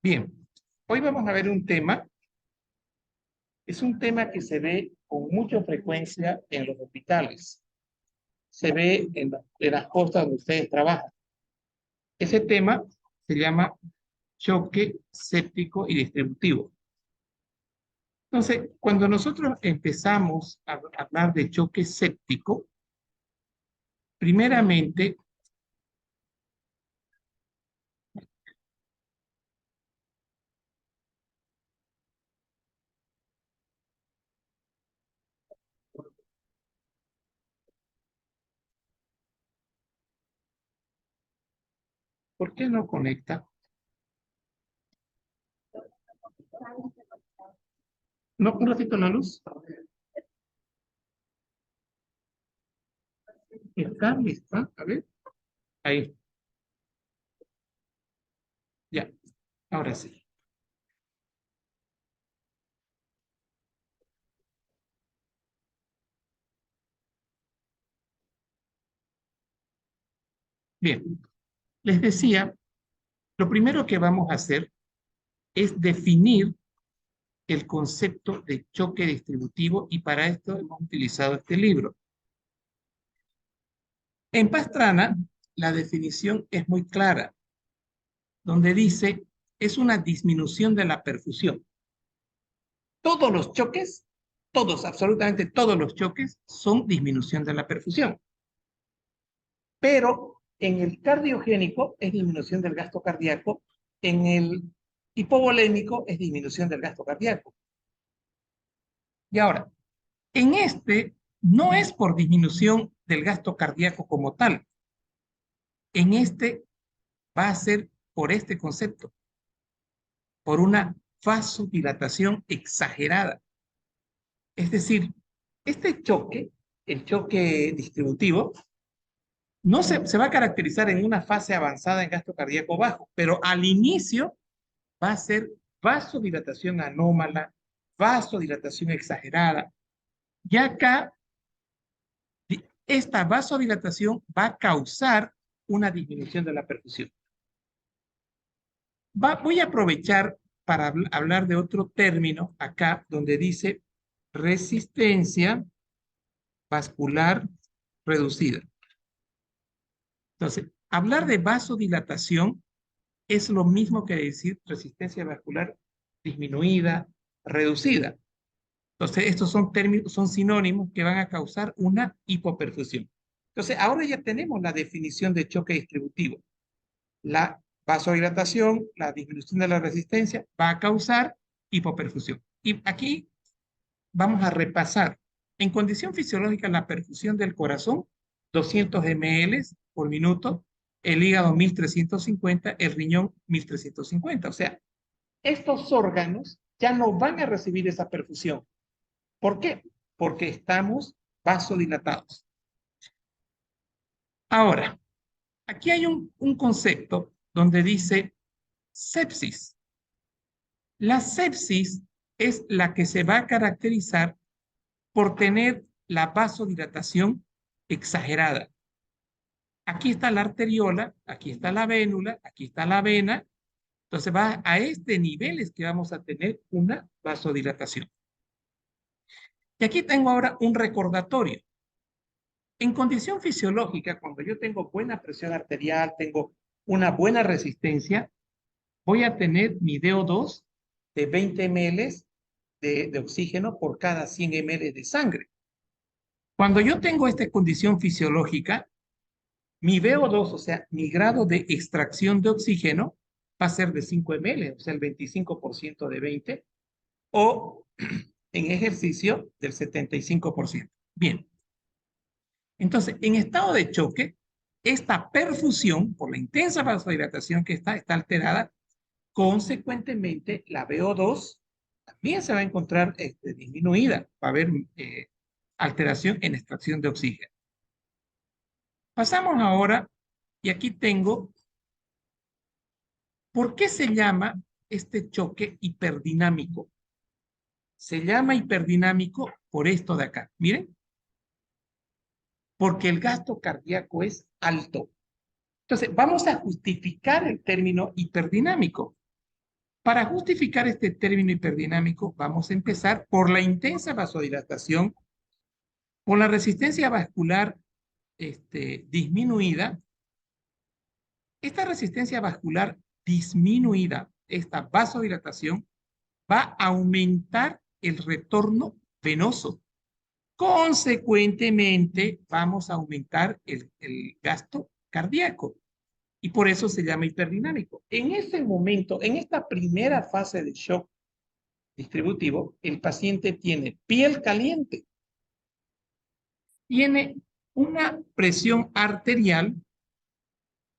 Bien, hoy vamos a ver un tema. Es un tema que se ve con mucha frecuencia en los hospitales. Se ve en las costas donde ustedes trabajan. Ese tema se llama choque séptico y distributivo. Entonces, cuando nosotros empezamos a hablar de choque séptico, primeramente, ¿por qué no conecta? ¿No? Un ratito la luz. Está. A ver, ahí, ya, ahora sí. Bien, les decía, lo primero que vamos a hacer es definir el concepto de choque distributivo y para esto hemos utilizado este libro. En Pastrana, la definición es muy clara, donde dice es una disminución de la perfusión. Todos los choques, todos, absolutamente todos los choques son disminución de la perfusión. Pero en el cardiogénico es disminución del gasto cardíaco, en el hipovolémico es disminución del gasto cardíaco. Y ahora, en este no es por disminución del gasto cardíaco como tal. En este va a ser por este concepto, por una vasodilatación exagerada. Es decir, este choque, el choque distributivo, no se va a caracterizar en una fase avanzada en gasto cardíaco bajo, pero al inicio va a ser vasodilatación anómala, vasodilatación exagerada. Y acá esta vasodilatación va a causar una disminución de la perfusión. Voy a aprovechar para hablar de otro término acá, donde dice resistencia vascular reducida. Entonces, hablar de vasodilatación es lo mismo que decir resistencia vascular disminuida, reducida. Entonces, estos son términos, son sinónimos que van a causar una hipoperfusión. Entonces, ahora ya tenemos la definición de choque distributivo. La vasodilatación, la disminución de la resistencia, va a causar hipoperfusión. Y aquí vamos a repasar. En condición fisiológica, la perfusión del corazón, 200 ml por minuto, el hígado 1350, el riñón 1350. O sea, estos órganos ya no van a recibir esa perfusión. ¿Por qué? Porque estamos vasodilatados. Ahora, aquí hay un concepto donde dice sepsis. La sepsis es la que se va a caracterizar por tener la vasodilatación exagerada. Aquí está la arteriola, aquí está la vénula, aquí está la vena. Entonces va a este nivel es que vamos a tener una vasodilatación. Y aquí tengo ahora un recordatorio. En condición fisiológica, cuando yo tengo buena presión arterial, tengo una buena resistencia, voy a tener mi DO2 de 20 ml de oxígeno por cada 100 ml de sangre. Cuando yo tengo esta condición fisiológica, mi VO2, o sea, mi grado de extracción de oxígeno, va a ser de 5 ml, o sea, el 25% de 20, o en ejercicio del 75%. Bien, entonces, en estado de choque, esta perfusión, por la intensa vasodilatación que está alterada, consecuentemente la VO2 también se va a encontrar disminuida, va a haber alteración en extracción de oxígeno. Pasamos ahora, y aquí tengo, ¿por qué se llama este choque hiperdinámico? Se llama hiperdinámico por esto de acá. Miren, porque el gasto cardíaco es alto. Entonces, vamos a justificar el término hiperdinámico. Para justificar este término hiperdinámico, vamos a empezar por la intensa vasodilatación, por la resistencia vascular disminuida. Esta resistencia vascular disminuida, esta vasodilatación, va a aumentar el retorno venoso. Consecuentemente, vamos a aumentar el gasto cardíaco y por eso se llama hiperdinámico. En ese momento, en esta primera fase de shock distributivo, el paciente tiene piel caliente, tiene una presión arterial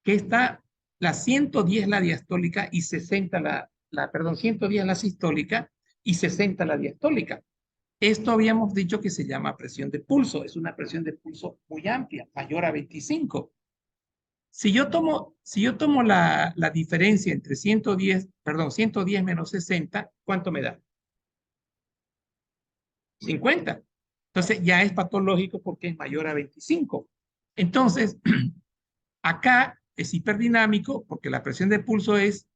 que está la 110 la diastólica y 60 perdón, 110 la sistólica y 60 la diastólica. Esto habíamos dicho que se llama presión de pulso, es una presión de pulso muy amplia, mayor a 25. Si yo tomo la diferencia entre 110 menos 60, ¿cuánto me da? 50. Entonces ya es patológico porque es mayor a 25. Entonces, acá es hiperdinámico porque la presión de pulso es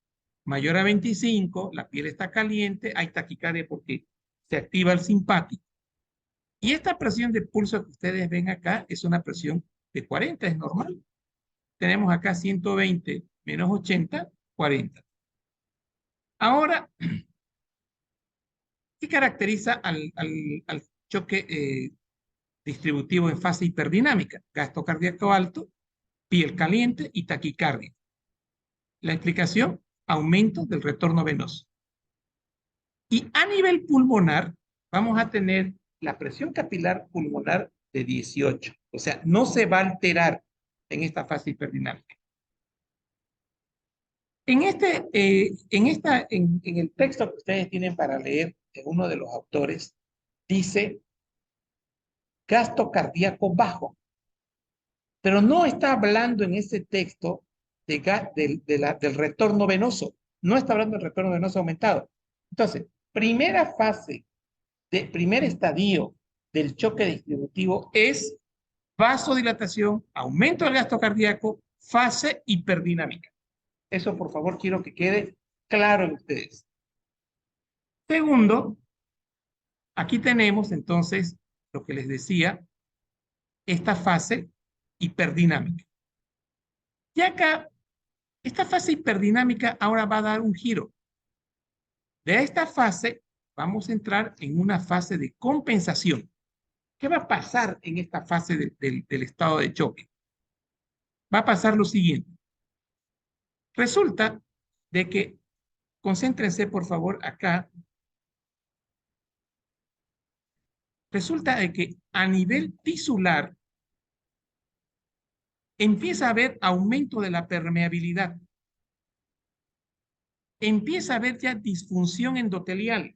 mayor a 25, la piel está caliente, hay taquicardia porque se activa el simpático. Y esta presión de pulso que ustedes ven acá es una presión de 40, es normal. Tenemos acá 120 menos 80, 40. Ahora, ¿qué caracteriza al choque distributivo en fase hiperdinámica? Gasto cardíaco alto, piel caliente y taquicardia. La explicación, aumento del retorno venoso. Y a nivel pulmonar, vamos a tener la presión capilar pulmonar de 18. O sea, no se va a alterar en esta fase hiperdinámica. En el texto que ustedes tienen para leer, de uno de los autores, dice gasto cardíaco bajo, pero no está hablando en ese texto del retorno venoso, no está hablando del retorno venoso aumentado. Entonces, primer estadio del choque distributivo es vasodilatación, aumento del gasto cardíaco, fase hiperdinámica. Eso, por favor, quiero que quede claro en ustedes. Segundo, aquí tenemos entonces lo que les decía, esta fase hiperdinámica. Y acá, esta fase hiperdinámica ahora va a dar un giro. De esta fase vamos a entrar en una fase de compensación. ¿Qué va a pasar en esta fase del estado de choque? Va a pasar lo siguiente. Resulta de que, concéntrense por favor acá, resulta de que a nivel tisular empieza a haber aumento de la permeabilidad. Empieza a haber ya disfunción endotelial.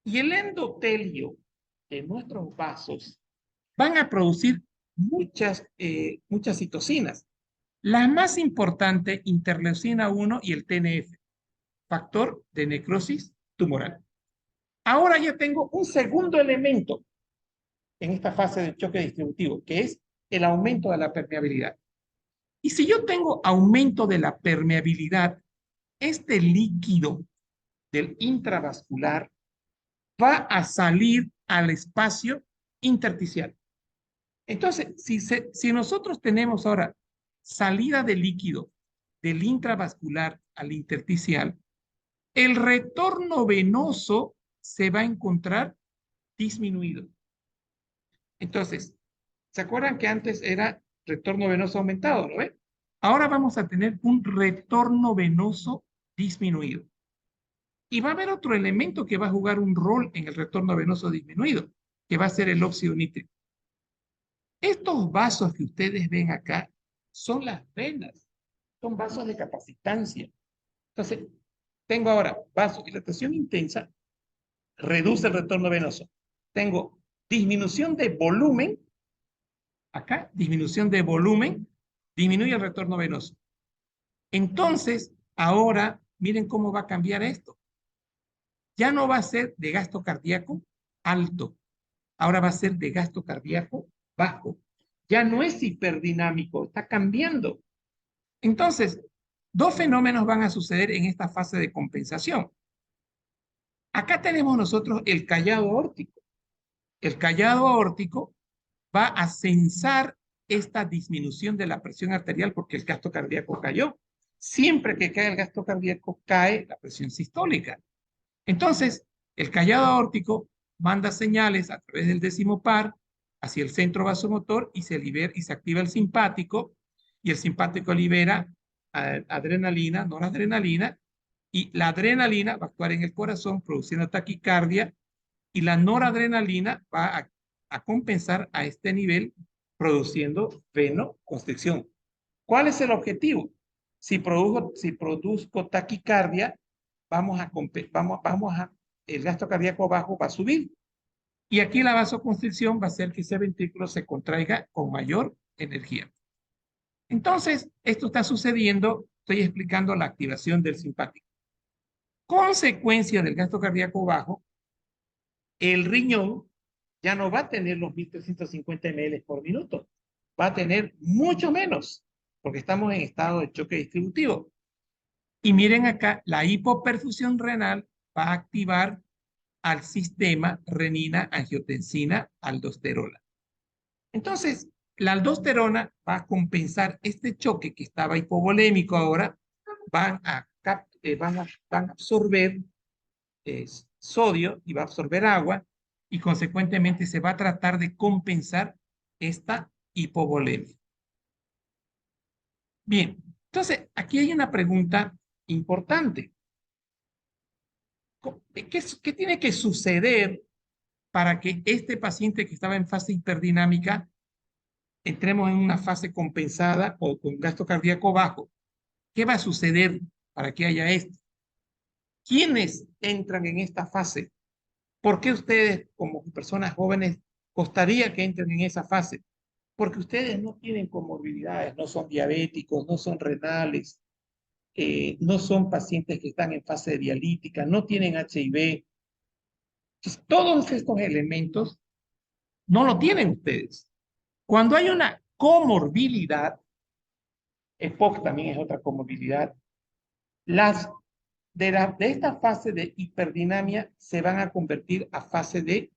Y el endotelio de nuestros vasos van a producir muchas citocinas. La más importante, interleucina 1 y el TNF, factor de necrosis tumoral. Ahora ya tengo un segundo elemento en esta fase de choque distributivo, que es el aumento de la permeabilidad. Y si yo tengo aumento de la permeabilidad, este líquido del intravascular va a salir al espacio intersticial. Entonces, si nosotros tenemos ahora salida de líquido del intravascular al intersticial, el retorno venoso se va a encontrar disminuido. Entonces, ¿se acuerdan que antes era retorno venoso aumentado, ¿no ve? Ahora vamos a tener un retorno venoso disminuido. Y va a haber otro elemento que va a jugar un rol en el retorno venoso disminuido, que va a ser el óxido nítrico. Estos vasos que ustedes ven acá son las venas, son vasos de capacitancia. Entonces, tengo ahora vasodilatación intensa, reduce el retorno venoso. Tengo disminución de volumen, acá, disminución de volumen, disminuye el retorno venoso. Entonces, ahora, miren cómo va a cambiar esto. Ya no va a ser de gasto cardíaco alto, ahora va a ser de gasto cardíaco bajo. Ya no es hiperdinámico, está cambiando. Entonces, Dos fenómenos van a suceder en esta fase de compensación. Acá tenemos nosotros el callado aórtico. El callado aórtico va a censar esta disminución de la presión arterial porque el gasto cardíaco cayó. Siempre que cae el gasto cardíaco, cae la presión sistólica. Entonces, el callado aórtico manda señales a través del décimo par hacia el centro vasomotor y se libera y se activa el simpático, y el simpático libera adrenalina, noradrenalina, y la adrenalina va a actuar en el corazón produciendo taquicardia, y la noradrenalina va a compensar a este nivel produciendo venoconstricción. ¿Cuál es el objetivo? Si produzco taquicardia, el gasto cardíaco bajo va a subir. Y aquí la vasoconstricción va a hacer que ese ventrículo se contraiga con mayor energía. Entonces, esto está sucediendo, estoy explicando la activación del simpático. Consecuencia del gasto cardíaco bajo, el riñón ya no va a tener los 1350 ml por minuto, va a tener mucho menos, porque estamos en estado de choque distributivo. Y miren acá, la hipoperfusión renal va a activar al sistema renina-angiotensina-aldosterona. Entonces, la aldosterona va a compensar este choque que estaba hipovolémico ahora, van a absorber sodio y va a absorber agua y consecuentemente se va a tratar de compensar esta hipovolemia. Bien, entonces aquí hay una pregunta importante. ¿Qué tiene que suceder para que este paciente que estaba en fase hiperdinámica entremos en una fase compensada o con gasto cardíaco bajo? ¿Qué va a suceder para que haya esto? ¿Quiénes entran en esta fase? ¿Por qué ustedes, como personas jóvenes, costaría que entren en esa fase? Porque ustedes no tienen comorbilidades, no son diabéticos, no son renales, no son pacientes que están en fase dialítica, no tienen HIV. Entonces, todos estos elementos no lo tienen ustedes. Cuando hay una comorbilidad, EPOC también es otra comorbilidad, las de esta fase de hiperdinamia se van a convertir a fase de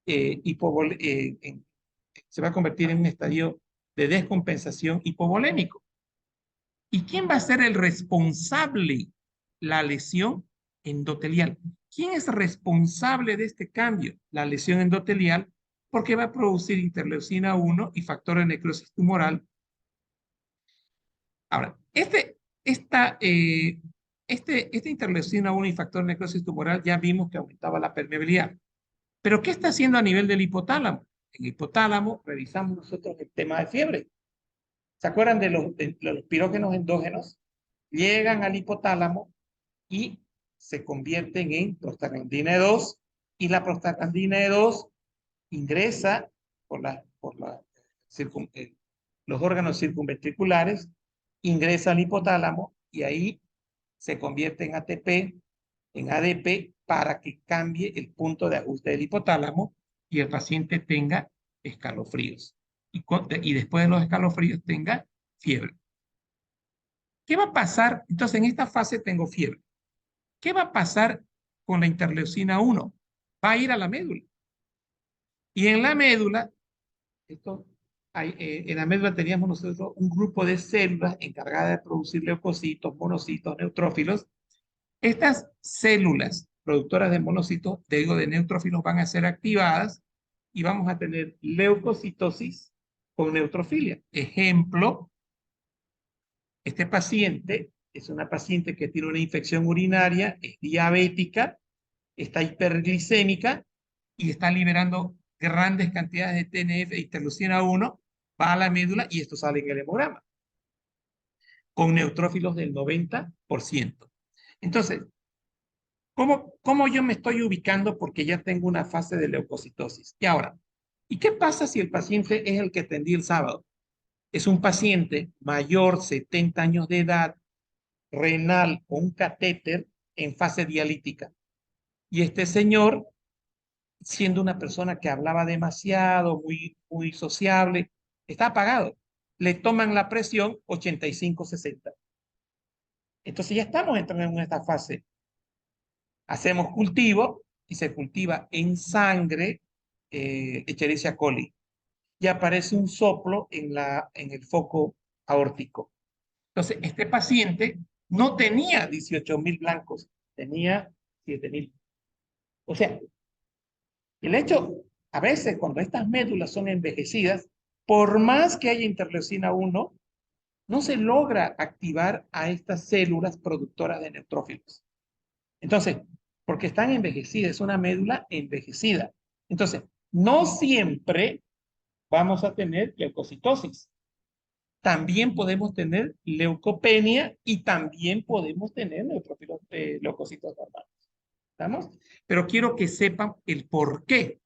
se va a convertir en un estadio de descompensación hipovolémico. ¿Y quién va a ser el responsable? La lesión endotelial. ¿Quién es responsable de este cambio? La lesión endotelial, porque va a producir interleucina 1 y factor de necrosis tumoral. Ahora, esta interleucina 1 y factor de necrosis tumoral ya vimos que aumentaba la permeabilidad. Pero ¿qué está haciendo a nivel del hipotálamo? En el hipotálamo revisamos nosotros el tema de fiebre. ¿Se acuerdan de los pirógenos endógenos? Llegan al hipotálamo y se convierten en prostaglandina E2 y la prostaglandina E2 ingresa por los órganos circunventriculares, ingresa al hipotálamo y ahí se convierte en ATP, en ADP, para que cambie el punto de ajuste del hipotálamo y el paciente tenga escalofríos. Y después de los escalofríos tenga fiebre. ¿Qué va a pasar? Entonces, en esta fase tengo fiebre. ¿Qué va a pasar con la interleucina 1? Va a ir a la médula. Y en la médula, en la médula teníamos nosotros un grupo de células encargadas de producir leucocitos, monocitos, neutrófilos. Estas células productoras de monocitos, de neutrófilos, van a ser activadas y vamos a tener leucocitosis con neutrofilia. Ejemplo, este paciente es una paciente que tiene una infección urinaria, es diabética, está hiperglicémica y está liberando grandes cantidades de TNF e interleucina 1, va a la médula y esto sale en el hemograma, con neutrófilos del 90%. Entonces, ¿cómo yo me estoy ubicando? Porque ya tengo una fase de leucocitosis. Y ahora, ¿y qué pasa si el paciente es el que atendí el sábado? Es un paciente mayor, 70 años de edad, renal con un catéter en fase dialítica. Y este señor, siendo una persona que hablaba demasiado, muy sociable, está apagado. Le toman la presión 85-60. Entonces ya estamos entrando en esta fase. Hacemos cultivo y se cultiva en sangre Escherichia coli y aparece un soplo en el foco aórtico. Entonces, este paciente no tenía 18.000 blancos, tenía 7.000. O sea, el hecho, a veces cuando estas médulas son envejecidas, por más que haya interleucina 1, no se logra activar a estas células productoras de neutrófilos. Entonces, porque están envejecidas, es una médula envejecida. Entonces, no siempre vamos a tener leucocitosis. También podemos tener leucopenia y también podemos tener neutrófilos leucocitos normales. ¿Estamos? Pero quiero que sepan el por qué.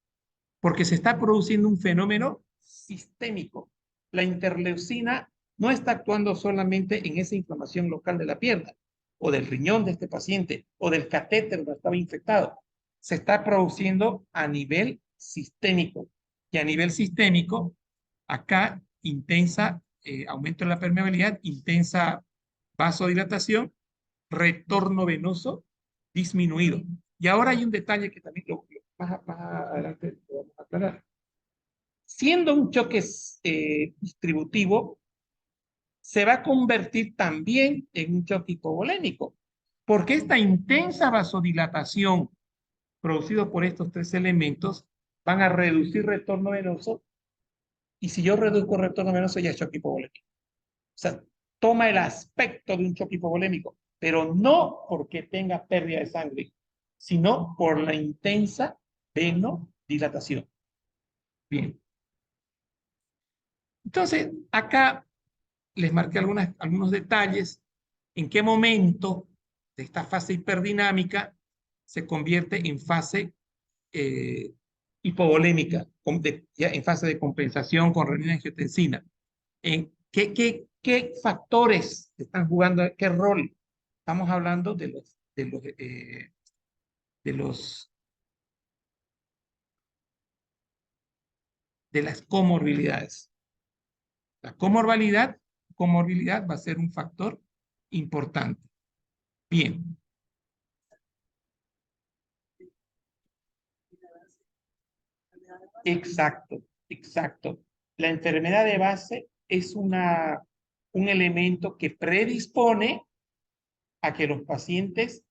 Porque se está produciendo un fenómeno sistémico. La interleucina no está actuando solamente en esa inflamación local de la pierna, o del riñón de este paciente, o del catéter donde estaba infectado. Se está produciendo a nivel sistémico. Y a nivel sistémico, acá intensa aumento de la permeabilidad, intensa vasodilatación, retorno venoso disminuido. Y ahora hay un detalle que también más adelante lo vamos a aclarar. Siendo un choque distributivo, se va a convertir también en un choque hipovolémico, porque esta intensa vasodilatación producida por estos tres elementos van a reducir retorno venoso, y si yo reduzco retorno venoso ya es choque hipovolémico. O sea, toma el aspecto de un choque hipovolémico, pero no porque tenga pérdida de sangre, sino por la intensa venodilatación. Bien. Entonces, acá les marqué algunos detalles en qué momento de esta fase hiperdinámica se convierte en fase hipovolémica, ya en fase de compensación con renina-angiotensina. ¿En qué factores están jugando, qué rol? Estamos hablando de los, de las comorbilidades. La comorbilidad va a ser un factor importante. Bien. Exacto, exacto. La enfermedad de base es un elemento que predispone a que los pacientes,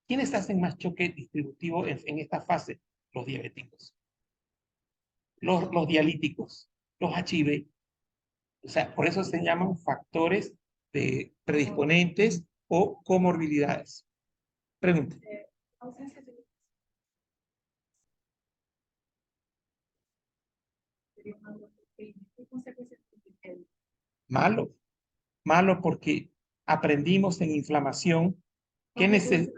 ¿quiénes hacen más choque distributivo en esta fase? Los diabéticos, los dialíticos, los HIV. O sea, por eso se llaman factores de predisponentes o comorbilidades. Pregunta. Malo, malo porque aprendimos en inflamación que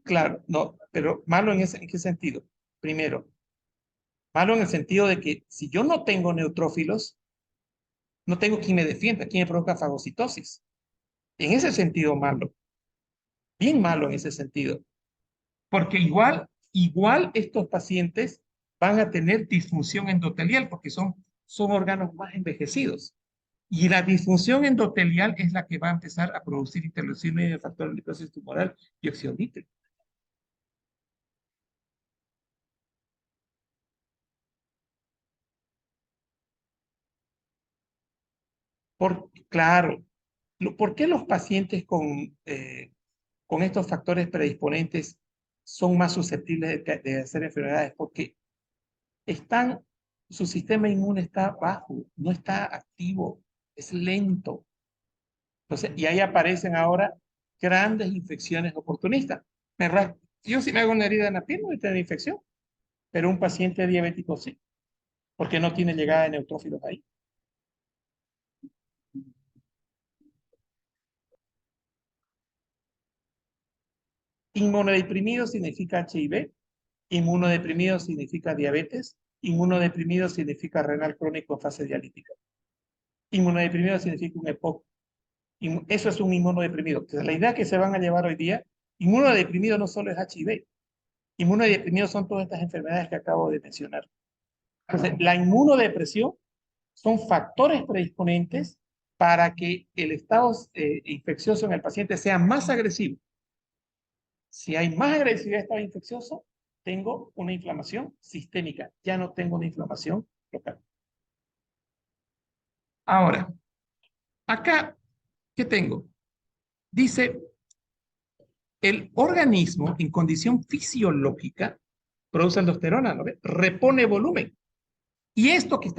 claro, no, pero malo ¿en qué sentido? Primero, malo en el sentido de que si yo no tengo neutrófilos, no tengo quien me defienda, quien me provoca fagocitosis. En ese sentido, malo. Bien malo en ese sentido. Porque igual estos pacientes van a tener disfunción endotelial porque son órganos más envejecidos. Y la disfunción endotelial es la que va a empezar a producir interleucina y el factor de necrosis tumoral y óxido nítrico. Claro, ¿por qué los pacientes con estos factores predisponentes son más susceptibles de hacer enfermedades? Porque están, su sistema inmune está bajo, no está activo, es lento. Entonces, y ahí aparecen ahora grandes infecciones oportunistas. Yo si me hago una herida en la piel no voy a tener infección, pero un paciente diabético sí, porque no tiene llegada de neutrófilos ahí. Inmunodeprimido significa HIV, inmunodeprimido significa diabetes, inmunodeprimido significa renal crónico en fase dialítica. Inmunodeprimido significa un EPOC. Eso es un inmunodeprimido. Entonces, la idea que se van a llevar hoy día, inmunodeprimido no solo es HIV, inmunodeprimido son todas estas enfermedades que acabo de mencionar. Entonces, la inmunodepresión son factores predisponentes para que el estado infeccioso en el paciente sea más agresivo. Si hay más agresividad de estado infeccioso, tengo una inflamación sistémica, ya no tengo una inflamación local. Ahora, acá, ¿qué tengo? Dice, el organismo en condición fisiológica produce aldosterona, ¿no ve? Repone volumen. Y esto que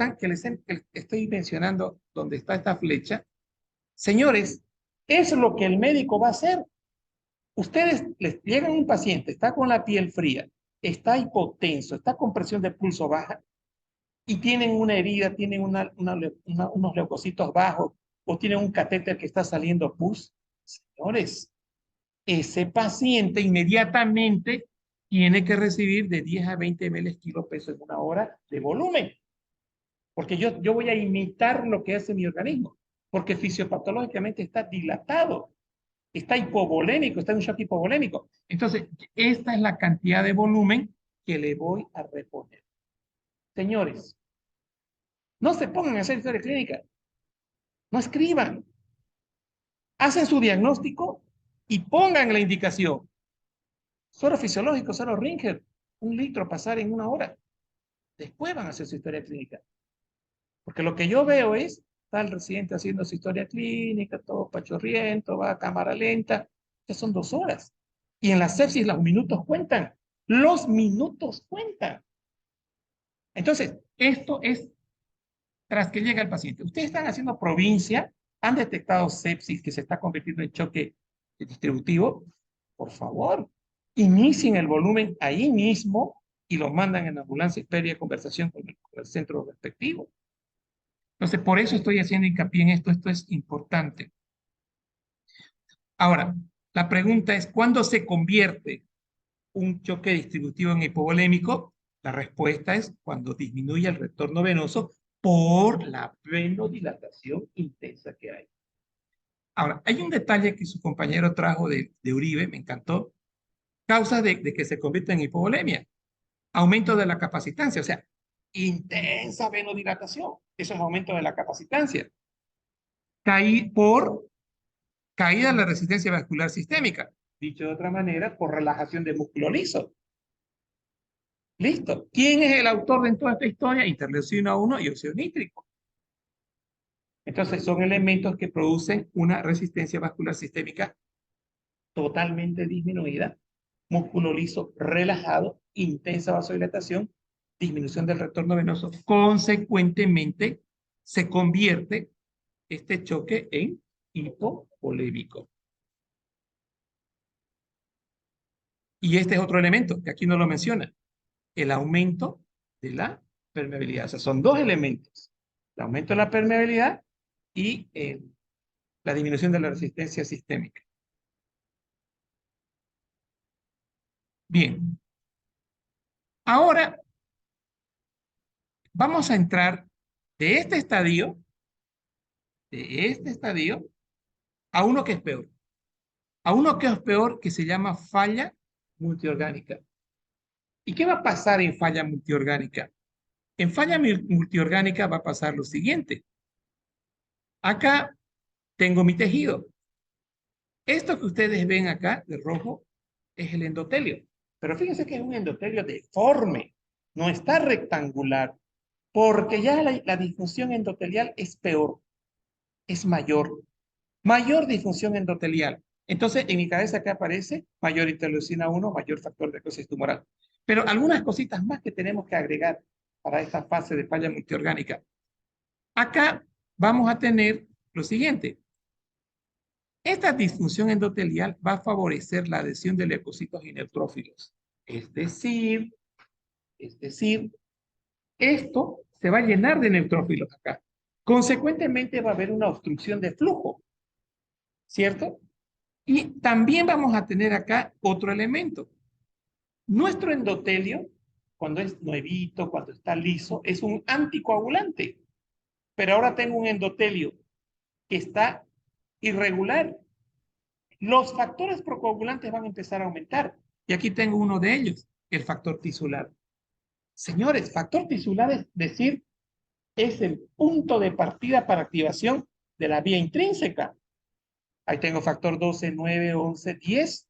estoy mencionando, donde está esta flecha, señores, es lo que el médico va a hacer. Ustedes les llegan un paciente, está con la piel fría, está hipotenso, está con presión de pulso baja y tienen una herida, tienen unos leucocitos bajos o tienen un catéter que está saliendo pus. Señores, ese paciente inmediatamente tiene que recibir de 10 a 20 ml kilo peso en una hora de volumen, porque yo voy a imitar lo que hace mi organismo, porque fisiopatológicamente está dilatado, está hipovolémico, está en un shock hipovolémico. Entonces, esta es la cantidad de volumen que le voy a reponer. Señores, no se pongan a hacer historia clínica, no escriban, hacen su diagnóstico y pongan la indicación. Suero fisiológico, suero Ringer, 1 litro pasar en una hora. Después van a hacer su historia clínica. Porque lo que yo veo es, está el residente haciendo su historia clínica, todo pachorriento, va a cámara lenta, que son 2 horas. Y en la sepsis los minutos cuentan. Los minutos cuentan. Entonces, esto es tras que llega el paciente. Ustedes están haciendo provincia, han detectado sepsis que se está convirtiendo en choque distributivo. Por favor, inicien el volumen ahí mismo y lo mandan en ambulancia previa conversación con el centro respectivo. Entonces, por eso estoy haciendo hincapié en esto. Esto es importante. Ahora, la pregunta es, ¿cuándo se convierte un choque distributivo en hipovolémico? La respuesta es cuando disminuye el retorno venoso por la venodilatación intensa que hay. Ahora, hay un detalle que su compañero trajo de Uribe, me encantó. Causas de que se convierta en hipovolemia. Aumento de la capacitancia, o sea, intensa venodilatación. Eso es aumento de la capacitancia. Por caída de la resistencia vascular sistémica. Dicho de otra manera, por relajación de músculo liso. Listo. ¿Quién es el autor de toda esta historia? Interleucina 1 y óxido nítrico. Entonces, son elementos que producen una resistencia vascular sistémica totalmente disminuida, músculo liso relajado, intensa vasodilatación, disminución del retorno venoso. Consecuentemente, se convierte este choque en hipovolémico. Y este es otro elemento que aquí no lo menciona, el aumento de la permeabilidad. O sea, son 2 elementos, el aumento de la permeabilidad y la disminución de la resistencia sistémica. Bien, ahora vamos a entrar de este estadio a uno que es peor. A uno que es peor que se llama falla multiorgánica. ¿Y qué va a pasar en falla multiorgánica? En falla multiorgánica va a pasar lo siguiente. Acá tengo mi tejido. Esto que ustedes ven acá de rojo es el endotelio. Pero fíjense que es un endotelio deforme, no está rectangular, porque ya la disfunción endotelial es peor, es mayor. Mayor disfunción endotelial. Entonces, en mi cabeza acá aparece mayor interleucina 1, mayor factor de necrosis tumoral. Pero algunas cositas más que tenemos que agregar para esta fase de falla multiorgánica. Acá vamos a tener lo siguiente. Esta disfunción endotelial va a favorecer la adhesión de leucocitos y neutrófilos. Es decir, esto se va a llenar de neutrófilos acá. Consecuentemente va a haber una obstrucción de flujo, ¿cierto? Y también vamos a tener acá otro elemento. Nuestro endotelio, cuando es nuevito, cuando está liso, es un anticoagulante. Pero ahora tengo un endotelio que está irregular. Los factores procoagulantes van a empezar a aumentar. Y aquí tengo uno de ellos, el factor tisular. Señores, factor tisular es decir, es el punto de partida para activación de la vía intrínseca. Ahí tengo factor 12, 9, 11, 10,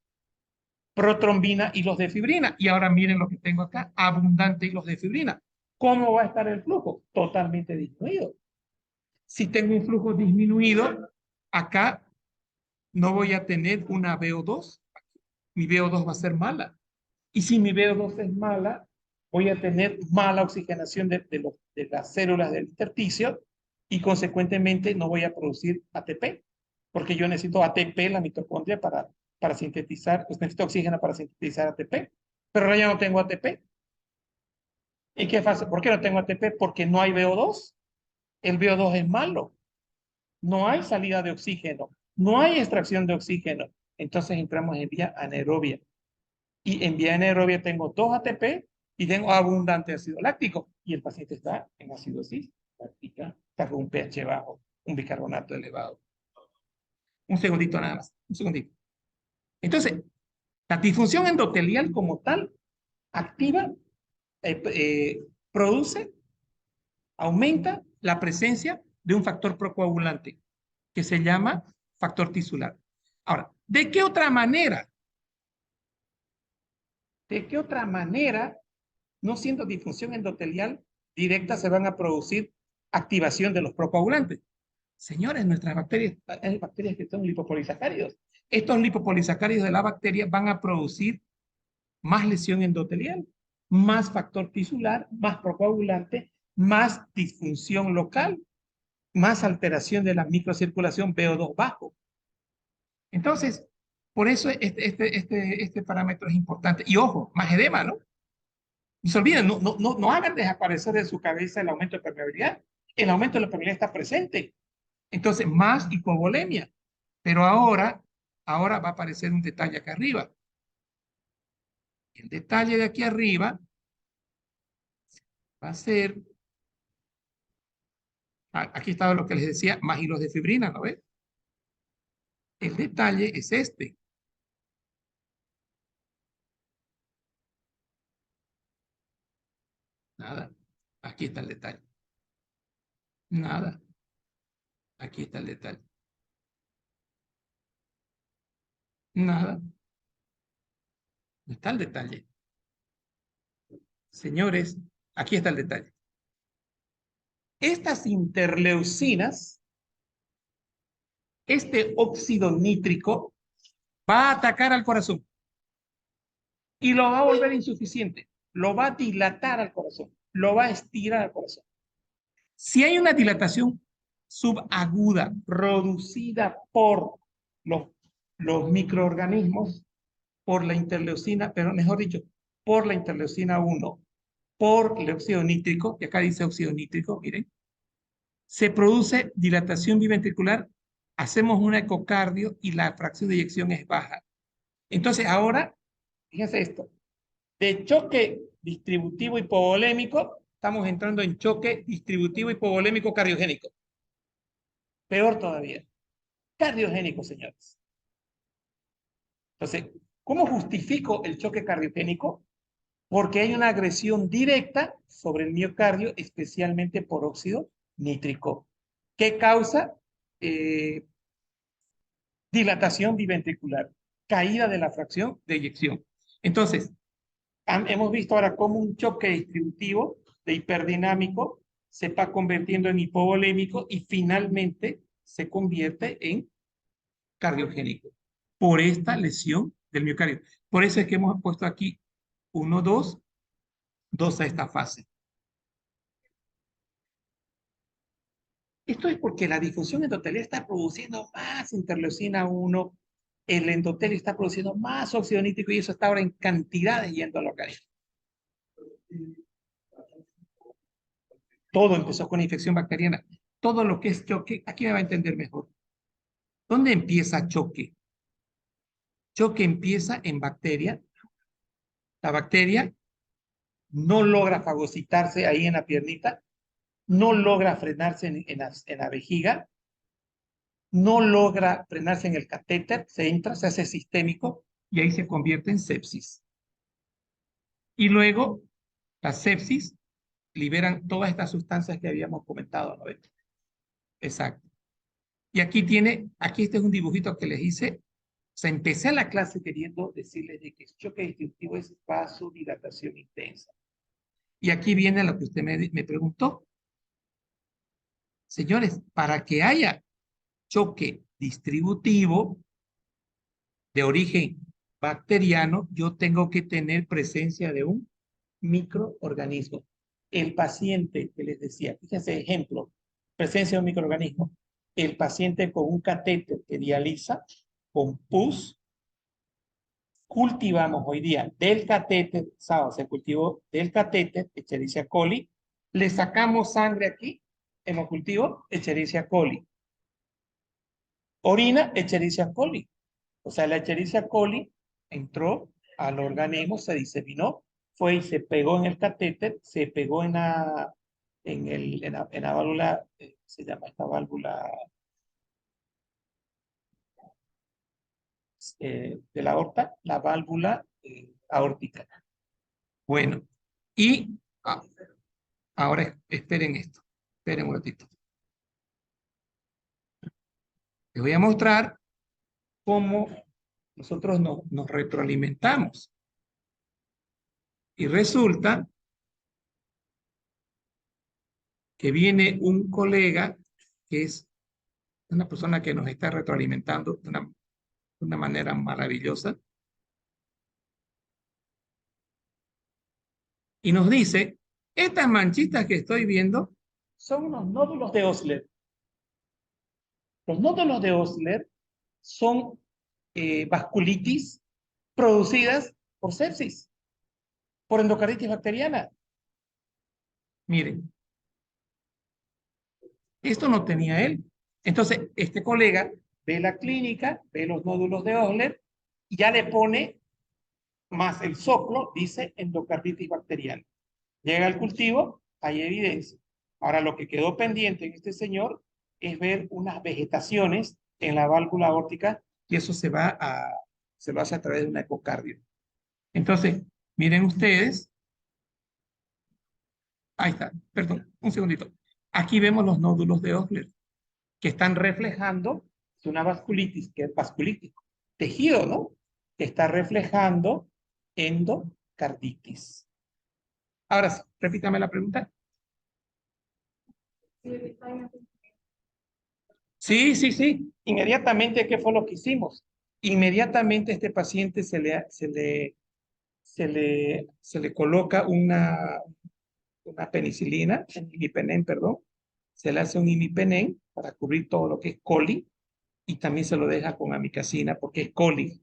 protrombina y los de fibrina. Y ahora miren lo que tengo acá, abundante hilos de fibrina. ¿Cómo va a estar el flujo? Totalmente disminuido. Si tengo un flujo disminuido, acá no voy a tener una VO2. Mi VO2 va a ser mala. Y si mi VO2 es mala, voy a tener mala oxigenación de las células del intersticio y consecuentemente no voy a producir ATP, porque yo necesito ATP en la mitocondria para sintetizar, pues necesito oxígeno para sintetizar ATP, pero ahora ya no tengo ATP. ¿Y qué pasa? ¿Por qué no tengo ATP? Porque no hay VO2. El VO2 es malo. No hay salida de oxígeno. No hay extracción de oxígeno. Entonces entramos en vía anaerobia. Y en vía anaerobia tengo 2 ATP y tengo abundante ácido láctico. Y el paciente está en acidosis láctica, está con un pH bajo, un bicarbonato elevado. Un segundito nada más, un segundito. Entonces, la disfunción endotelial como tal activa, produce, aumenta la presencia de un factor procoagulante que se llama factor tisular. Ahora, ¿de qué otra manera? ¿De qué otra manera, no siendo disfunción endotelial directa, se van a producir activación de los procoagulantes? Señores, nuestras bacterias, hay bacterias que son lipopolisacáridos. Estos lipopolisacáridos de la bacteria van a producir más lesión endotelial, más factor tisular, más procoagulante, más disfunción local, más alteración de la microcirculación VO2 bajo. Entonces, por eso este parámetro es importante. Y ojo, más edema, ¿no? No se olviden, no hagan desaparecer de su cabeza el aumento de permeabilidad. El aumento de la permeabilidad está presente. Entonces, más hipovolemia. Pero ahora va a aparecer un detalle acá arriba. El detalle de aquí arriba va a ser, aquí estaba lo que les decía, más hilos de fibrina, ¿no ves? El detalle es este. Nada. Aquí está el detalle. Nada. Aquí está el detalle. Nada. No está el detalle. Señores, aquí está el detalle. Estas interleucinas, este óxido nítrico, va a atacar al corazón y lo va a volver insuficiente. Lo va a dilatar al corazón. Lo va a estirar al corazón. Si hay una dilatación subaguda producida por los, los microorganismos, por la interleucina, pero mejor dicho, por la interleucina 1, por el óxido nítrico, y acá dice óxido nítrico, miren, se produce dilatación biventricular, hacemos un ecocardio y la fracción de eyección es baja. Entonces ahora, fíjense esto, de choque distributivo hipovolémico, estamos entrando en choque distributivo hipovolémico cardiogénico. Peor todavía, cardiogénico, señores. Entonces, ¿cómo justifico el choque cardiogénico? Porque hay una agresión directa sobre el miocardio, especialmente por óxido nítrico, que causa dilatación biventricular, caída de la fracción de eyección. Entonces, hemos visto ahora cómo un choque distributivo de hiperdinámico se va convirtiendo en hipovolémico y finalmente se convierte en cardiogénico por esta lesión del miocardio. Por eso es que hemos puesto aquí 1, 2, 2 a esta fase. Esto es porque la difusión endotelial está produciendo más interleucina 1, el endotelio está produciendo más óxido nítrico y eso está ahora en cantidades yendo al organismo. Todo empezó con infección bacteriana. Todo lo que es choque, aquí me va a entender mejor. ¿Dónde empieza choque? Choque empieza en bacteria. La bacteria no logra fagocitarse ahí en la piernita, no logra frenarse en la vejiga, no logra frenarse en el catéter, se entra, se hace sistémico y ahí se convierte en sepsis. Y luego, la sepsis liberan todas estas sustancias que habíamos comentado, ¿no? Exacto. Y aquí este es un dibujito que les hice. O sea, empecé la clase queriendo decirles de que el choque distintivo es vasodilatación intensa. Y aquí viene lo que usted me preguntó. Señores, para que haya choque distributivo de origen bacteriano, yo tengo que tener presencia de un microorganismo. El paciente que les decía, fíjense, ejemplo, presencia de un microorganismo. El paciente con un catéter que dializa, con pus, cultivamos hoy día del catéter, sábado se cultivó del catéter, Escherichia coli, le sacamos sangre aquí, hemocultivo, Escherichia coli. Orina, Escherichia coli. O sea, la Escherichia coli entró al organismo, se diseminó, fue y se pegó en el catéter, se pegó en la válvula, se llama esta válvula de la aorta, la válvula aórtica. Bueno, y ahora esperen esto, esperen un ratito. Les voy a mostrar cómo nosotros nos retroalimentamos. Y resulta que viene un colega que es una persona que nos está retroalimentando de una manera maravillosa y nos dice, estas manchitas que estoy viendo son unos nódulos de Osler. Los nódulos de Osler son vasculitis producidas por sepsis, por endocarditis bacteriana. Miren, esto no tenía él. Entonces, este colega ve la clínica, ve los nódulos de Osler y ya le pone más el soplo, dice endocarditis bacteriana. Llega al cultivo, hay evidencia. Ahora, lo que quedó pendiente en este señor es ver unas vegetaciones en la válvula aórtica y eso se lo hace a través de un ecocardio. Entonces, miren ustedes, ahí está, perdón, un segundito. Aquí vemos los nódulos de Osler que están reflejando una vasculitis, que es vasculitis, tejido, ¿no? Que está reflejando endocarditis. Ahora sí, repítame la pregunta. Sí, sí, sí. Inmediatamente, ¿qué fue lo que hicimos? Inmediatamente a este paciente se le coloca una penicilina, un imipenem, perdón. Se le hace un imipenem para cubrir todo lo que es coli y también se lo deja con amicacina porque es coli.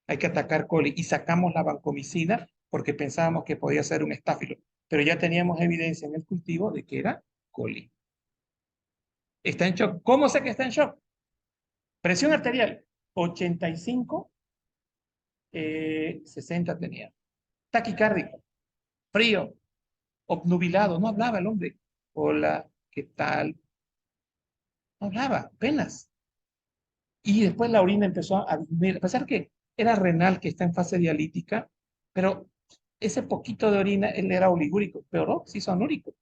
Hay que atacar coli y sacamos la vancomicina porque pensábamos que podía ser un estáfilo, pero ya teníamos evidencia en el cultivo de que era coli. Está en shock. ¿Cómo sé que está en shock? Presión arterial, 85, 60 tenía. Taquicárdico, frío, obnubilado, no hablaba el hombre. Hola, ¿qué tal? No hablaba, apenas. Y después la orina empezó a disminuir, a pesar que era renal, que está en fase dialítica, pero ese poquito de orina, él era oligúrico, peor se hizo anúrico.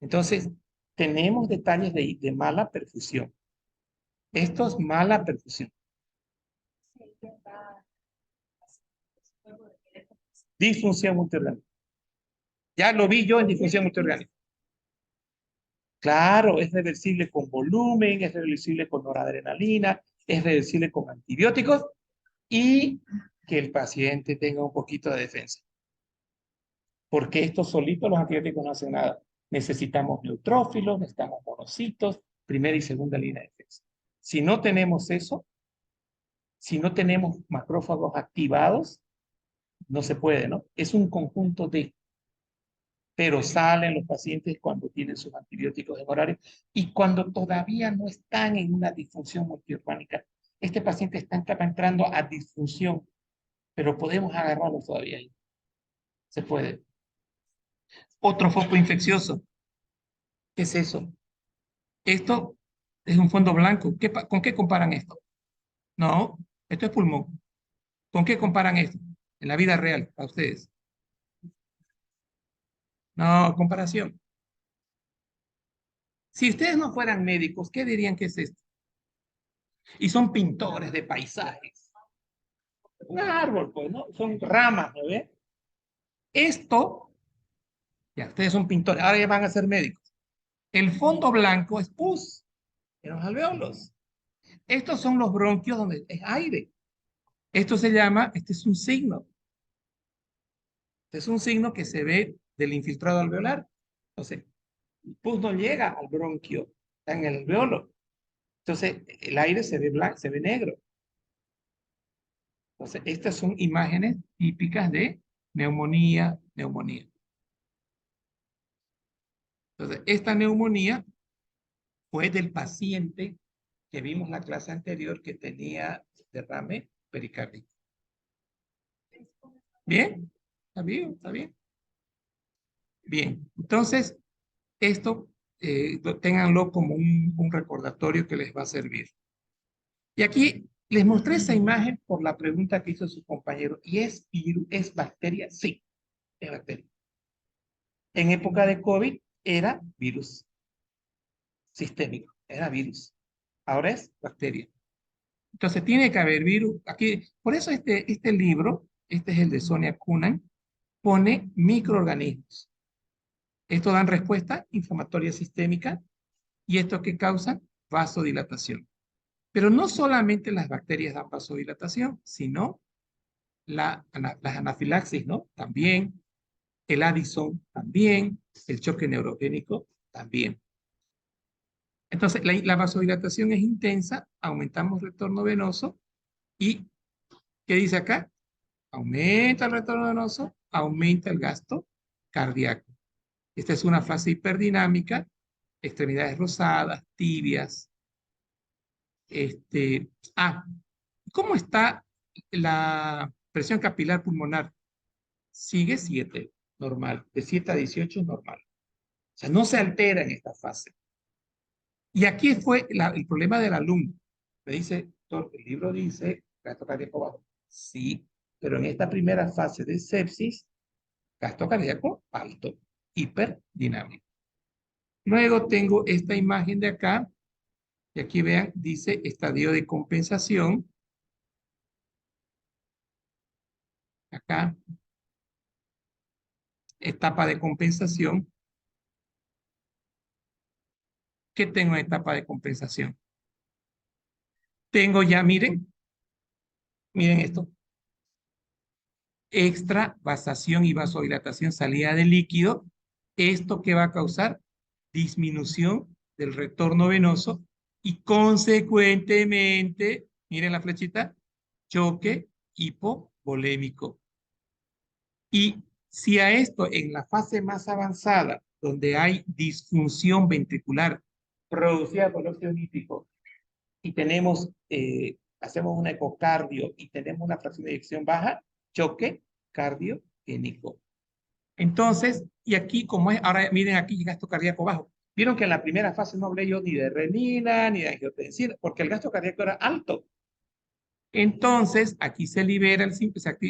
Entonces, tenemos detalles de mala perfusión. Esto es mala perfusión. Disfunción multiorgánica. Ya lo vi yo en disfunción multiorgánica. Claro, es reversible con volumen, es reversible con noradrenalina, es reversible con antibióticos y que el paciente tenga un poquito de defensa. Porque estos solitos, los antibióticos no hacen nada. Necesitamos neutrófilos, necesitamos monocitos, primera y segunda línea de defensa. Si no tenemos eso, si no tenemos macrófagos activados, no se puede, ¿no? Es un conjunto de, pero salen los pacientes cuando tienen sus antibióticos en horario y cuando todavía no están en una disfunción multiorgánica. Este paciente está entrando a disfunción, pero podemos agarrarlo todavía ahí. Se puede. Otro foco infeccioso. ¿Qué es eso? Esto es un fondo blanco. ¿Con qué comparan esto? No, esto es pulmón. ¿Con qué comparan esto? En la vida real, a ustedes. No, comparación. Si ustedes no fueran médicos, ¿qué dirían que es esto? Y son pintores de paisajes. Un árbol, pues, ¿no? Son ramas, ¿no ve? Esto, ya, ustedes son pintores, ahora ya van a ser médicos. El fondo blanco es pus en los alveolos. Estos son los bronquios donde es aire. Esto se llama, este es un signo. Este es un signo que se ve del infiltrado alveolar. Entonces, el pus no llega al bronquio, está en el alveolo. Entonces, el aire se ve blanco, se ve negro. Entonces, estas son imágenes típicas de neumonía, neumonía. Entonces, esta neumonía fue del paciente que vimos la clase anterior que tenía derrame pericárdico. ¿Bien? ¿Está bien? ¿Está bien? Bien. Entonces, esto ténganlo como un recordatorio que les va a servir. Y aquí les mostré esa imagen por la pregunta que hizo su compañero. ¿Y es virus, es bacteria? Sí, es bacteria. En época de COVID era virus sistémico, era virus. Ahora es bacteria. Entonces tiene que haber virus. Aquí, por eso este libro, este es el de Sonia Kunan, pone microorganismos. Estos dan respuesta inflamatoria sistémica y estos que causan vasodilatación. Pero no solamente las bacterias dan vasodilatación, sino las anafilaxis, ¿no? También, el Addison también, el choque neurogénico también. Entonces, la vasodilatación es intensa, aumentamos retorno venoso y, ¿qué dice acá? Aumenta el retorno venoso, aumenta el gasto cardíaco. Esta es una fase hiperdinámica, extremidades rosadas, tibias. Ah, ¿cómo está la presión capilar pulmonar? Sigue 7, normal. De 7 a 18 normal. O sea, no se altera en esta fase. Y aquí fue el problema del alumno. Me dice, doctor, el libro dice gasto cardíaco bajo. Sí, pero en esta primera fase de sepsis, gasto cardíaco alto, hiperdinámico. Luego tengo esta imagen de acá, y aquí vean, dice estadio de compensación. Acá, etapa de compensación. ¿Qué tengo en etapa de compensación? Tengo ya, miren esto, extravasación y vasodilatación, salida de líquido. ¿Esto qué va a causar? Disminución del retorno venoso y consecuentemente, miren la flechita, choque hipovolémico. Y si a esto en la fase más avanzada, donde hay disfunción ventricular producida por óxido nítrico y tenemos, hacemos un ecocardio y tenemos una fracción de eyección baja, choque cardiogénico. Entonces, y aquí como es, ahora miren aquí gasto cardíaco bajo. Vieron que en la primera fase no hablé yo ni de renina ni de angiotensina, porque el gasto cardíaco era alto. Entonces, aquí se libera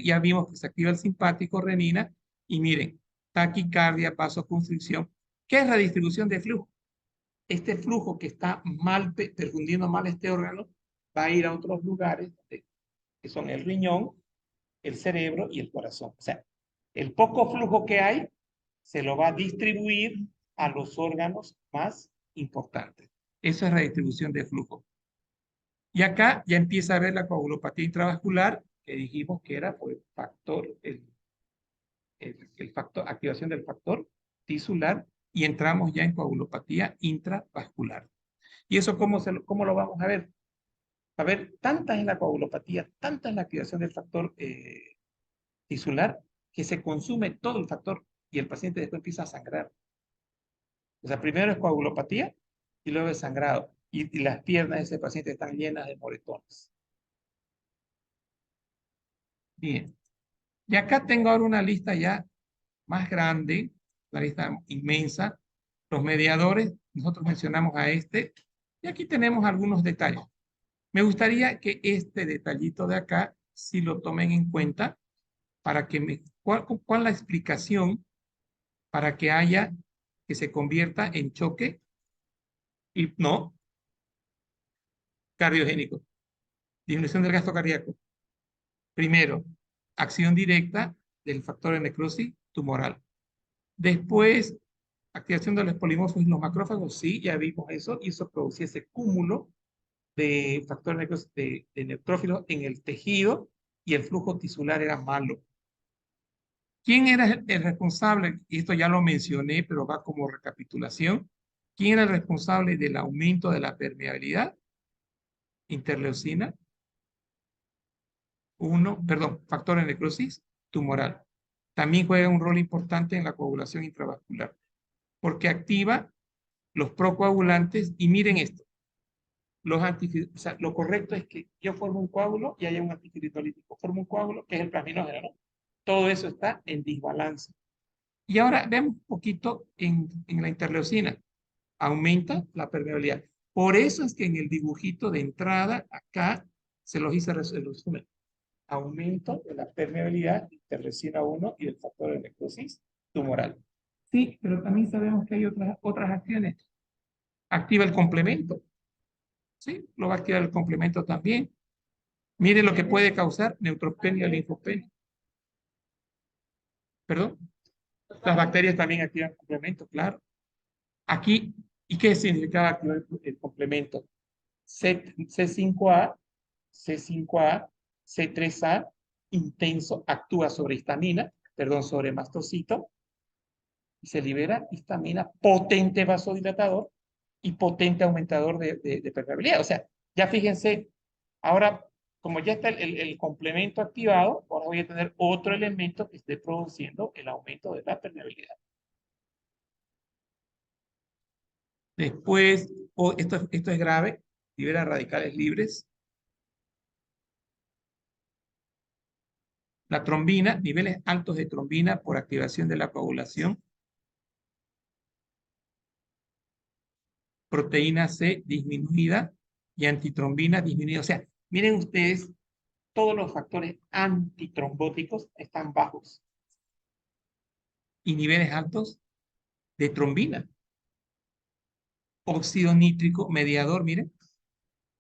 ya vimos que se activa el simpático renina y miren, taquicardia, vasoconstricción. ¿Qué es redistribución de flujo? Este flujo que está mal, perfundiendo mal este órgano, va a ir a otros lugares que son el riñón, el cerebro y el corazón. O sea, el poco flujo que hay se lo va a distribuir a los órganos más importantes. Eso es redistribución de flujo. Y acá ya empieza a ver la coagulopatía intravascular, que dijimos que era por el factor, el factor, activación del factor tisular, y entramos ya en coagulopatía intravascular. ¿Y eso cómo lo vamos a ver? A ver, tanta es la coagulopatía, tanta es la activación del factor tisular, que se consume todo el factor y el paciente después empieza a sangrar. O sea, primero es coagulopatía y luego es sangrado. Y las piernas de ese paciente están llenas de moretones. Bien. Y acá tengo ahora una lista ya más grande, la lista inmensa. Los mediadores, nosotros mencionamos a este. Y aquí tenemos algunos detalles. Me gustaría que este detallito de acá, si lo tomen en cuenta, para que ¿cuál la explicación para que haya, que se convierta en choque y no cardiogénico? Disminución del gasto cardíaco. Primero, acción directa del factor de necrosis tumoral. Después, activación de los polimorfos y los macrófagos, sí, ya vimos eso, y eso producía ese cúmulo de factor de necrosis de neutrófilos en el tejido y el flujo tisular era malo. ¿Quién era el responsable? Y esto ya lo mencioné, pero va como recapitulación. ¿Quién era el responsable del aumento de la permeabilidad? Interleucina 1, perdón, factor de necrosis tumoral. También juega un rol importante en la coagulación intravascular, porque activa los procoagulantes. Y miren esto, o sea, lo correcto es que yo formo un coágulo y haya un antifibrinolytítico. Formo un coágulo que es el plasminógeno, ¿no? Todo eso está en desbalance. Y ahora vemos un poquito en la interleucina. Aumenta la permeabilidad. Por eso es que en el dibujito de entrada, acá, se los hice el resumen. Aumento de la permeabilidad de interleucina 1 y del factor de necrosis tumoral. Sí, pero también sabemos que hay otras acciones. Activa el complemento. Sí, lo va a activar el complemento también. Mire lo que puede causar neutropenia y linfopenia. ¿Perdón? Las bacterias también activan el complemento, claro. Aquí, ¿y qué significaba activar el complemento? C5A, C5A, C3A, intenso, actúa sobre histamina, perdón, sobre mastocito, y se libera histamina, potente vasodilatador y potente aumentador de permeabilidad. O sea, ya fíjense, ahora, como ya está el complemento activado, ahora voy a tener otro elemento que esté produciendo el aumento de la permeabilidad. Después, esto es grave, libera radicales libres. La trombina, niveles altos de trombina por activación de la coagulación. Proteína C disminuida y antitrombina disminuida. O sea, miren ustedes, todos los factores antitrombóticos están bajos. Y niveles altos de trombina. Óxido nítrico, mediador, miren,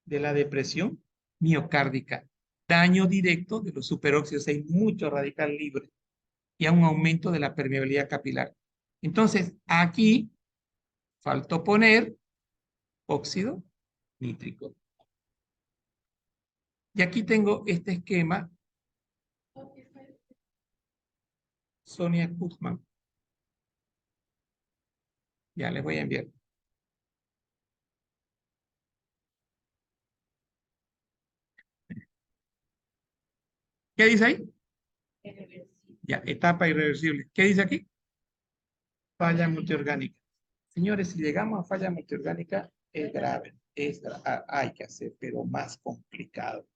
de la depresión miocárdica. Daño directo de los superóxidos, hay mucho radical libre y a un aumento de la permeabilidad capilar. Entonces, aquí faltó poner óxido nítrico. Y aquí tengo este esquema. Sonia Guzmán. Ya les voy a enviar. ¿Qué dice ahí? Ya, etapa irreversible. ¿Qué dice aquí? Falla multiorgánica. Señores, si llegamos a falla multiorgánica, es grave. Hay que hacer, pero más complicado.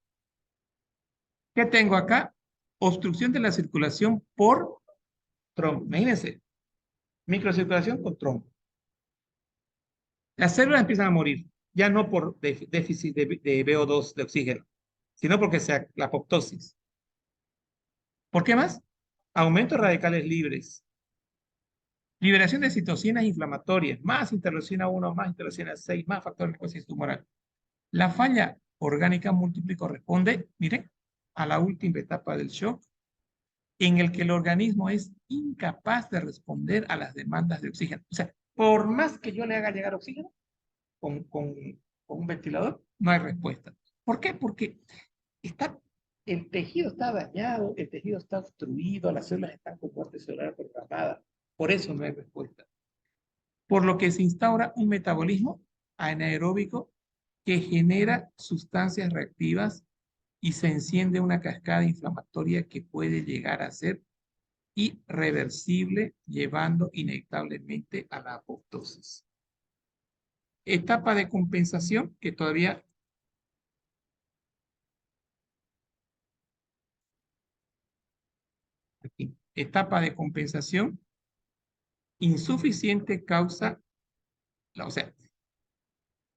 ¿Qué tengo acá? Obstrucción de la circulación por trombo. Imagínense, microcirculación con trombo. Las células empiezan a morir, ya no por déficit de VO2, de oxígeno, sino porque sea la apoptosis. ¿Por qué más? Aumento de radicales libres. Liberación de citocinas inflamatorias, más interleucina 1, más interleucina 6, más factor de necrosis tumoral. La falla orgánica múltiple corresponde, miren, a la última etapa del shock, en el que el organismo es incapaz de responder a las demandas de oxígeno. O sea, por más que yo le haga llegar oxígeno con un ventilador, no hay respuesta. ¿Por qué? Porque el tejido está dañado, el tejido está obstruido, las células están con muerte celular programada. Por eso no hay respuesta. Por lo que se instaura un metabolismo anaeróbico que genera sustancias reactivas y se enciende una cascada inflamatoria que puede llegar a ser irreversible, llevando inevitablemente a la apoptosis. Etapa de compensación que todavía aquí. Etapa de compensación insuficiente causa, o sea,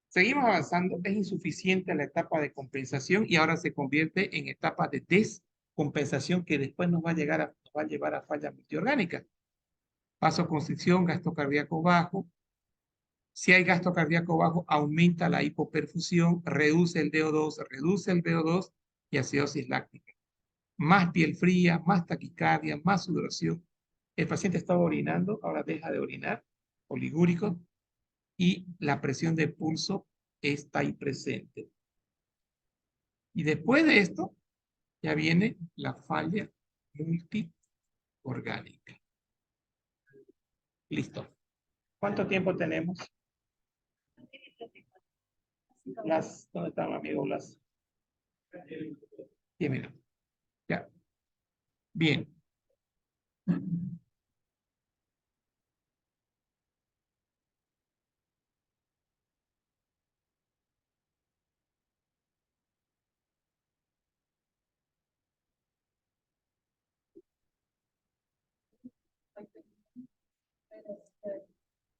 seguimos avanzando, es insuficiente la etapa de compensación y ahora se convierte en etapa de descompensación que después nos va a llevar a falla multiorgánica. Vasoconstricción, gasto cardíaco bajo, Si hay gasto cardíaco bajo, aumenta la hipoperfusión, reduce el VO2 y acidosis láctica. Más piel fría, más taquicardia, más sudoración. El paciente estaba orinando, ahora deja de orinar, oligúrico, y la presión de pulso está ahí presente. Y después de esto, ya viene la falla multiorgánica. Listo. ¿Cuánto tiempo tenemos? ¿Dónde están, amigos? 10 minutos. Ya. Bien.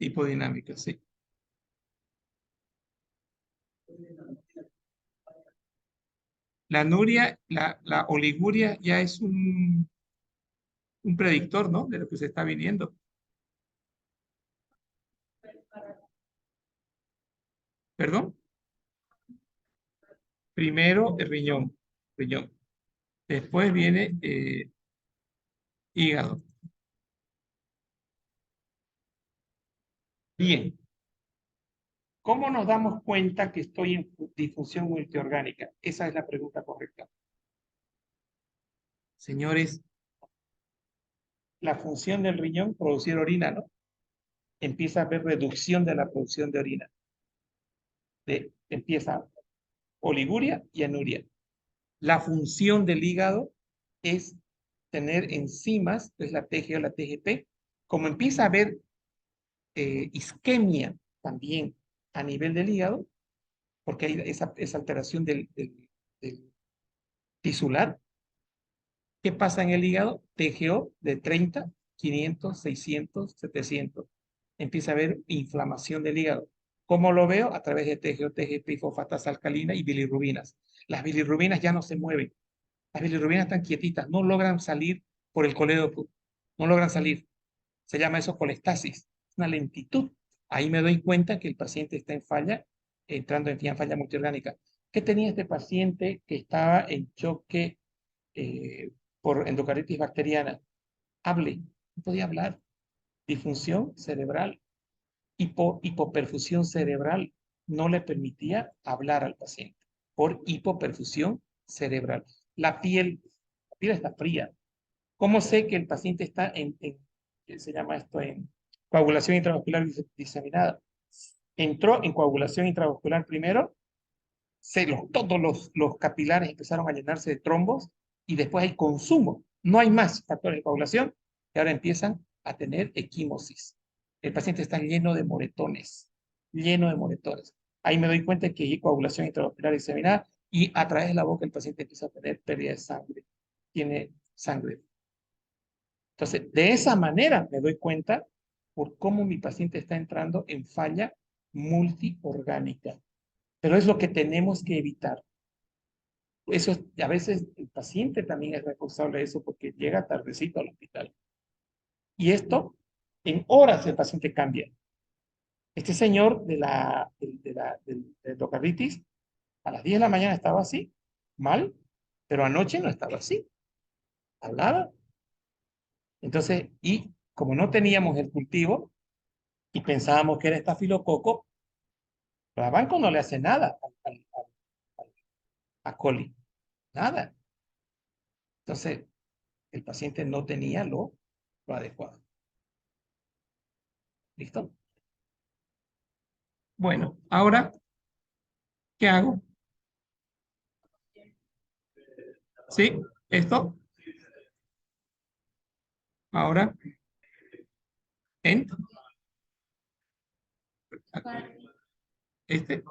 Hipodinámica, sí. La anuria, la oliguria ya es un predictor, ¿no? De lo que se está viniendo. ¿Perdón? Primero el riñón. Después viene hígado. Bien. ¿Cómo nos damos cuenta que estoy en disfunción multiorgánica? Esa es la pregunta correcta. Señores, la función del riñón, producir orina, ¿no? Empieza a haber reducción de la producción de orina. Empieza oliguria y anuria. La función del hígado es tener enzimas, es la TG o la TGP. Como empieza a haber isquemia también a nivel del hígado, porque hay esa alteración del tisular. ¿Qué pasa en el hígado? TGO de 30, 500, 600, 700. Empieza a haber inflamación del hígado. ¿Cómo lo veo? A través de TGO, TGP, fosfatasa alcalina y bilirrubinas. Las bilirrubinas ya no se mueven. Las bilirrubinas están quietitas, no logran salir por el colédoco, no logran salir. Se llama eso colestasis, una lentitud. Ahí me doy cuenta que el paciente está en falla, entrando en falla multiorgánica. ¿Qué tenía este paciente que estaba en choque eh, por endocarditis bacteriana? Hable, no podía hablar. Disfunción cerebral, hipoperfusión cerebral, no le permitía hablar al paciente por hipoperfusión cerebral. La piel está fría. ¿Cómo sé que el paciente está ¿qué se llama esto? En coagulación intravascular diseminada. Entró en coagulación intravascular primero, todos los capilares empezaron a llenarse de trombos y después hay consumo. No hay más factores de coagulación y ahora empiezan a tener equimosis. El paciente está lleno de moretones, lleno de moretones. Ahí me doy cuenta que hay coagulación intravascular diseminada y a través de la boca el paciente empieza a tener pérdida de sangre. Tiene sangre. Entonces, de esa manera me doy cuenta por cómo mi paciente está entrando en falla multiorgánica. Pero es lo que tenemos que evitar. Eso a veces el paciente también es responsable de eso porque llega tardecito al hospital. Y esto, en horas el paciente cambia. Este señor del endocarditis, a las 10 de la mañana estaba así, mal, pero anoche no estaba así, hablaba. Entonces, y como no teníamos el cultivo y pensábamos que era estafilococo, la banco no le hace nada a coli, nada. Entonces, el paciente no tenía lo adecuado. ¿Listo? Bueno, ahora, ¿qué hago? ¿Sí? ¿Esto? Ahora, en este.